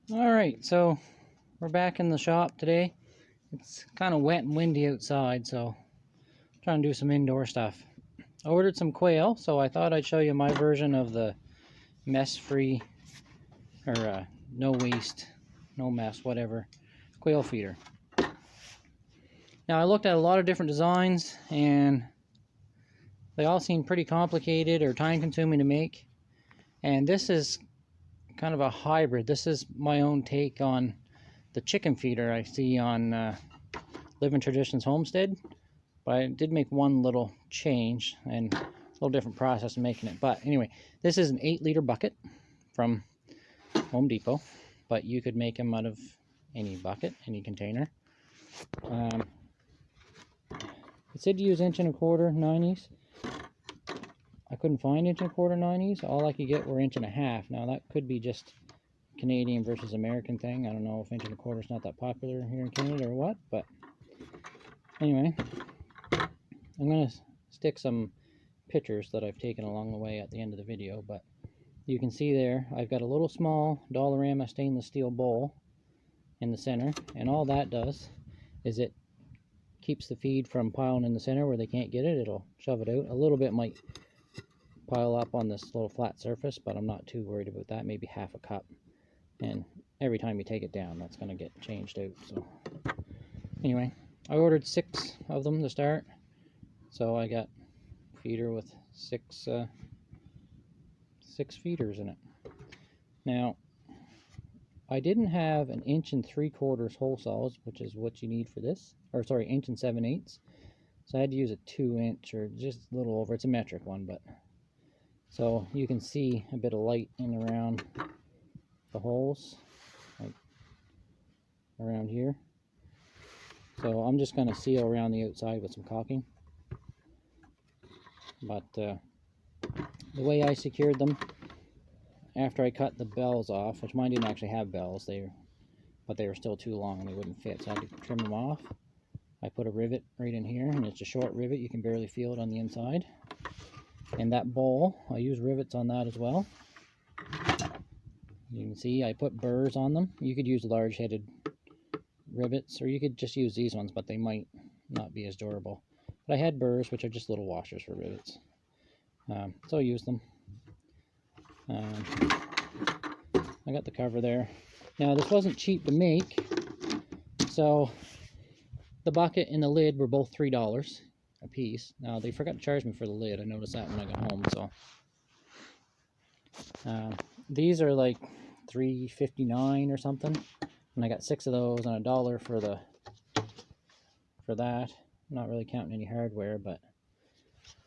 Alright, so we're back in the shop today. It's kind of wet and windy outside, so I'm trying to do some indoor stuff. I ordered some quail, so I thought I'd show you my version of the mess-free, or no waste, no mess, whatever, quail feeder. Now I looked at a lot of different designs, and they all seem pretty complicated or time-consuming to make. And this is kind of a hybrid. This is my own take on the chicken feeder I see on Living Traditions Homestead, but I did make one little change and a little different process in making it. But anyway, this is an 8-liter bucket from Home Depot, but you could make them out of any bucket, any container. It said to use 1 1/4 90s. I couldn't find 1 1/4 90s. All I could get were 1 1/2. Now that could be just Canadian versus American thing. I don't know if 1 1/4 is not that popular here in Canada or what, but anyway, I'm going to stick some pictures that I've taken along the way at the end of the video. But you can see there, I've got a little small Dollarama stainless steel bowl in the center, and all that does is it keeps the feed from piling in the center where they can't get it. It'll shove it out. A little bit might pile up on this little flat surface, but I'm not too worried about that. Maybe half a cup, and every time you take it down, that's going to get changed out. So anyway, I ordered 6 of them to start, so I got a feeder with 6 feeders in it. Now I didn't have an 1 3/4 hole saws, which is what you need for this, or sorry, 1 7/8. So I had to use a 2-inch or just a little over. It's a metric one, but so you can see a bit of light in around the holes, like around here. So I'm just going to seal around the outside with some caulking. But the way I secured them, after I cut the bells off, which mine didn't actually have bells, but they were still too long and they wouldn't fit, so I had to trim them off. I put a rivet right in here, and it's a short rivet. You can barely feel it on the inside. And that bowl, I use rivets on that as well. You can see I put burrs on them. You could use large-headed rivets, or you could just use these ones, but they might not be as durable. But I had burrs, which are just little washers for rivets. So I used them. I got the cover there. Now this wasn't cheap to make, so the bucket and the lid were both $3 a piece. Now they forgot to charge me for the lid. I noticed that when I got home. So these are like $3.59 or something, and I got 6 of those and $1 for that. I'm not really counting any hardware, but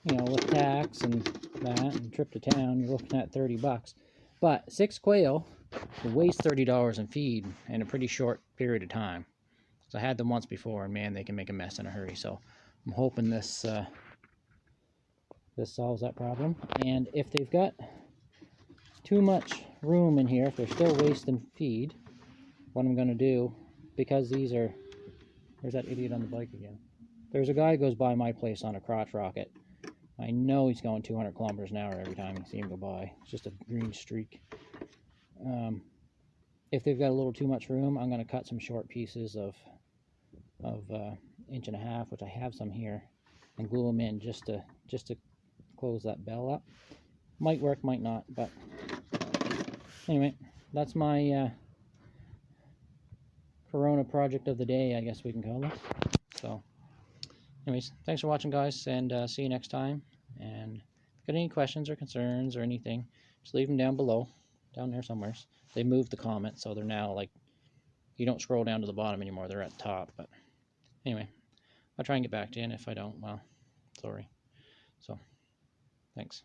you know, with tax and that and trip to town, you're looking at 30 bucks. But 6 quail will waste $30 in feed in a pretty short period of time. So I had them once before, and man, they can make a mess in a hurry. So I'm hoping this solves that problem. And if they've got too much room in here, if they're still wasting feed, what I'm going to do, because these are, there's that idiot on the bike again. There's a guy who goes by my place on a crotch rocket. I know he's going 200 kilometers an hour every time you see him go by. It's just a green streak. If they've got a little too much room, I'm going to cut some short pieces of 1 1/2, which I have some here, and glue them in just to close that bell up. Might work, might not, but anyway, that's my Corona project of the day, I guess we can call it. So anyways, thanks for watching, guys, and see you next time. And if you've got any questions or concerns or anything, just leave them down below, down there somewhere. They moved the comments, so they're now like, you don't scroll down to the bottom anymore, they're at the top. But anyway, I'll try and get back to you, and if I don't, well, sorry. So thanks.